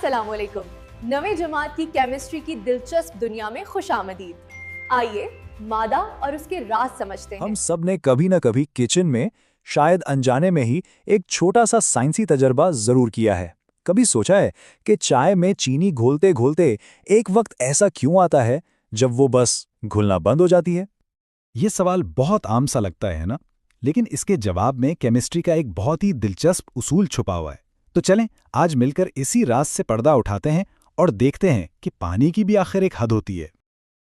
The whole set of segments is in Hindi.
अस्सलामुअलैकुम। नवे जमात की केमिस्ट्री की दिलचस्प दुनिया में खुशामदीद। आइए मादा और उसके राज समझते हैं। हम सब ने कभी न कभी किचन में शायद अनजाने में ही एक छोटा सा साइंसी तजर्बा जरूर किया है। कभी सोचा है कि चाय में चीनी घोलते घोलते एक वक्त ऐसा क्यों आता है जब वो बस घुलना बंद हो जाती है? ये सवाल बहुत आम सा लगता है ना, लेकिन इसके जवाब में केमिस्ट्री का एक बहुत ही दिलचस्प उसूल छुपा हुआ है। तो चलें आज मिलकर इसी राज से पर्दा उठाते हैं और देखते हैं कि पानी की भी आखिर एक हद होती है।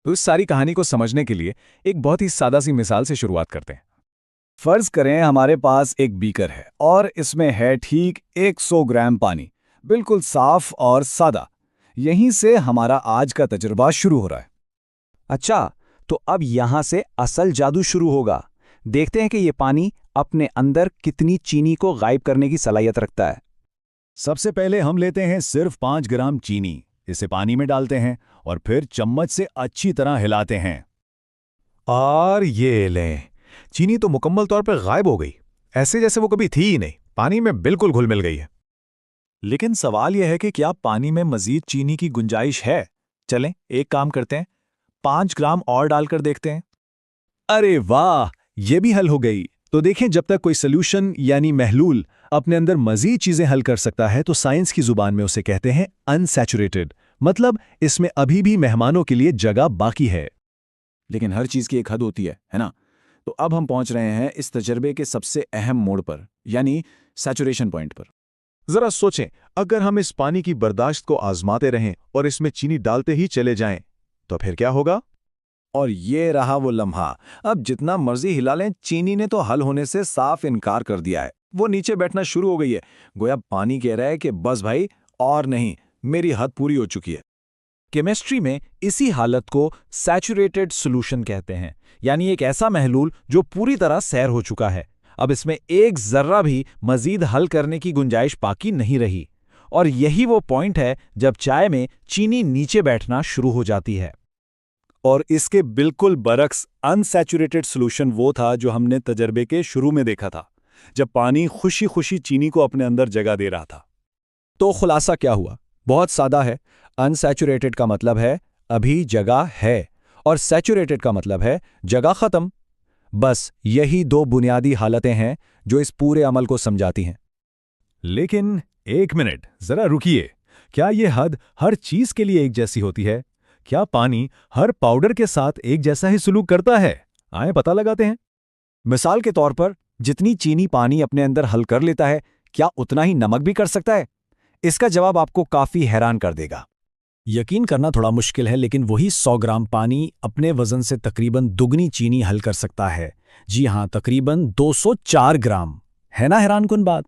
तो इस सारी कहानी को समझने के लिए एक बहुत ही सादा सी मिसाल से शुरुआत करते हैं। फर्ज करें हमारे पास एक बीकर है और इसमें है ठीक 100 ग्राम पानी, बिल्कुल साफ और सादा। यहीं से हमारा आज का तजुर्बा शुरू हो रहा है। अच्छा, तो अब यहां से असल जादू शुरू होगा। देखते हैं कि ये पानी अपने अंदर कितनी चीनी को गायब करने की सलाहियत रखता है। सबसे पहले हम लेते हैं सिर्फ 5 ग्राम चीनी, इसे पानी में डालते हैं और फिर चम्मच से अच्छी तरह हिलाते हैं। और ये लें, चीनी तो मुकम्मल तौर पर गायब हो गई, ऐसे जैसे वो कभी थी ही नहीं, पानी में बिल्कुल घुल मिल गई है। लेकिन सवाल यह है कि क्या पानी में मजीद चीनी की गुंजाइश है? चलें एक काम करते हैं, 5 ग्राम और डालकर देखते हैं। अरे वाह, ये भी हल हो गई। तो देखें, जब तक कोई सोल्यूशन यानी महलूल अपने अंदर मजीद चीजें हल कर सकता है तो साइंस की जुबान में उसे कहते हैं अनसैचुरेटेड, मतलब इसमें अभी भी मेहमानों के लिए जगह बाकी है। लेकिन हर चीज की एक हद होती है ना? तो अब हम पहुंच रहे हैं इस तजर्बे के सबसे अहम मोड़ पर, यानी सैचुरेशन पॉइंट पर। जरा सोचें, अगर हम इस पानी की बर्दाश्त को आजमाते रहें और इसमें चीनी डालते ही चले जाएं, तो फिर क्या होगा? और ये रहा वो लम्हा। अब जितना मर्जी हिला लें, चीनी ने तो हल होने से साफ इनकार कर दिया है। वो नीचे बैठना शुरू हो गई है। गोया पानी कह रहा है कि बस भाई, और नहीं, मेरी हद पूरी हो चुकी है। केमिस्ट्री में इसी हालत को सैचुरेटेड सॉल्यूशन कहते हैं, यानी एक ऐसा महलूल जो पूरी तरह सैर हो चुका है। अब इसमें एक जर्रा भी मजीद हल करने की गुंजाइश बाकी नहीं रही। और यही वो पॉइंट है जब चाय में चीनी नीचे बैठना शुरू हो जाती है। और इसके बिल्कुल बरक्स अनसैचुरेटेड सॉल्यूशन वो था जो हमने तजर्बे के शुरू में देखा था, जब पानी खुशी खुशी चीनी को अपने अंदर जगह दे रहा था। तो खुलासा क्या हुआ? बहुत सादा है। अनसैचुरेटेड का मतलब है अभी जगह है, और सैचुरेटेड का मतलब है जगह खत्म। बस यही दो बुनियादी हालतें हैं जो इस पूरे अमल को समझाती हैं। लेकिन एक मिनट, जरा रुकिए। क्या यह हद हर चीज के लिए एक जैसी होती है? क्या पानी हर पाउडर के साथ एक जैसा ही सुलूक करता है? आए पता लगाते हैं। मिसाल के तौर पर, जितनी चीनी पानी अपने अंदर हल कर लेता है, क्या उतना ही नमक भी कर सकता है? इसका जवाब आपको काफी हैरान कर देगा। यकीन करना थोड़ा मुश्किल है, लेकिन वही 100 ग्राम पानी अपने वजन से तकरीबन दुगनी चीनी हल कर सकता है। जी हां, तकरीबन 204 ग्राम। है ना हैरानकुन बात?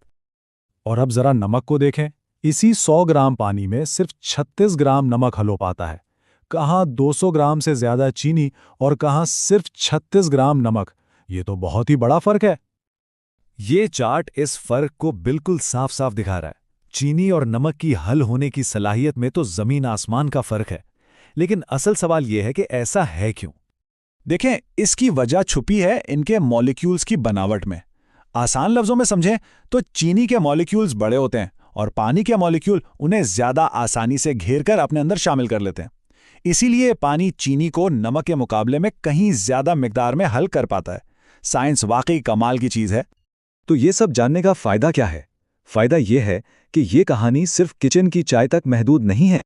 और अब जरा नमक को देखें। इसी 100 ग्राम पानी में सिर्फ 36 ग्राम नमक हल हो पाता है। कहाँ 200 ग्राम से ज्यादा चीनी और कहाँ सिर्फ 36 ग्राम नमक। ये तो बहुत ही बड़ा फर्क है। ये चार्ट इस फर्क को बिल्कुल साफ साफ दिखा रहा है। चीनी और नमक की हल होने की सलाहियत में तो जमीन आसमान का फर्क है। लेकिन असल सवाल यह है कि ऐसा है क्यों? देखें, इसकी वजह छुपी है इनके मॉलिक्यूल्स की बनावट में। आसान लफ्जों में समझें तो चीनी के मॉलिक्यूल्स बड़े होते हैं और पानी के मॉलिक्यूल उन्हें ज्यादा आसानी से घेर कर अपने अंदर शामिल कर लेते हैं। इसीलिए पानी चीनी को नमक के मुकाबले में कहीं ज्यादा मिकदार में हल कर पाता है। साइंस वाकई कमाल की चीज है। तो ये सब जानने का फायदा क्या है? फायदा यह है कि ये कहानी सिर्फ किचन की चाय तक महदूद नहीं है।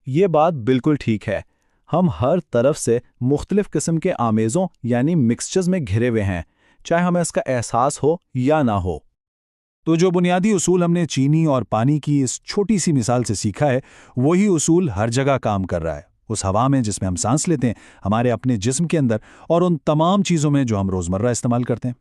ये बात बिल्कुल ठीक है। हम हर तरफ से मुख्तलिफ किस्म के आमेज़ों यानी मिक्सचर्स में घिरे हुए हैं, चाहे हमें इसका एहसास हो या ना हो। तो जो बुनियादी उसूल हमने चीनी और पानी की इस छोटी सी मिसाल से सीखा है, वही उसूल हर जगह काम कर रहा है। उस हवा में जिसमें हम सांस लेते हैं, हमारे अपने जिस्म के अंदर, और उन तमाम चीज़ों में जो हम रोज़मर्रा इस्तेमाल करते हैं।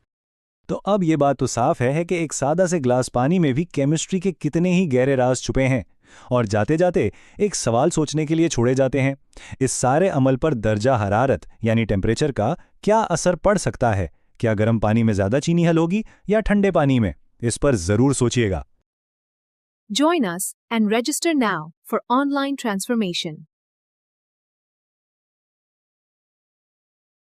तो अब ये बात तो साफ है कि एक सादा से ग्लास पानी में भी केमिस्ट्री के कितने ही गहरे राज छुपे हैं। और जाते जाते एक सवाल सोचने के लिए छोड़े जाते हैं। इस सारे अमल पर दर्जा हरारत यानी टेम्परेचर का क्या असर पड़ सकता है? क्या गर्म पानी में ज्यादा चीनी हल होगी या ठंडे पानी में? इस पर जरूर सोचिएगा। Join us and register now for online transformation.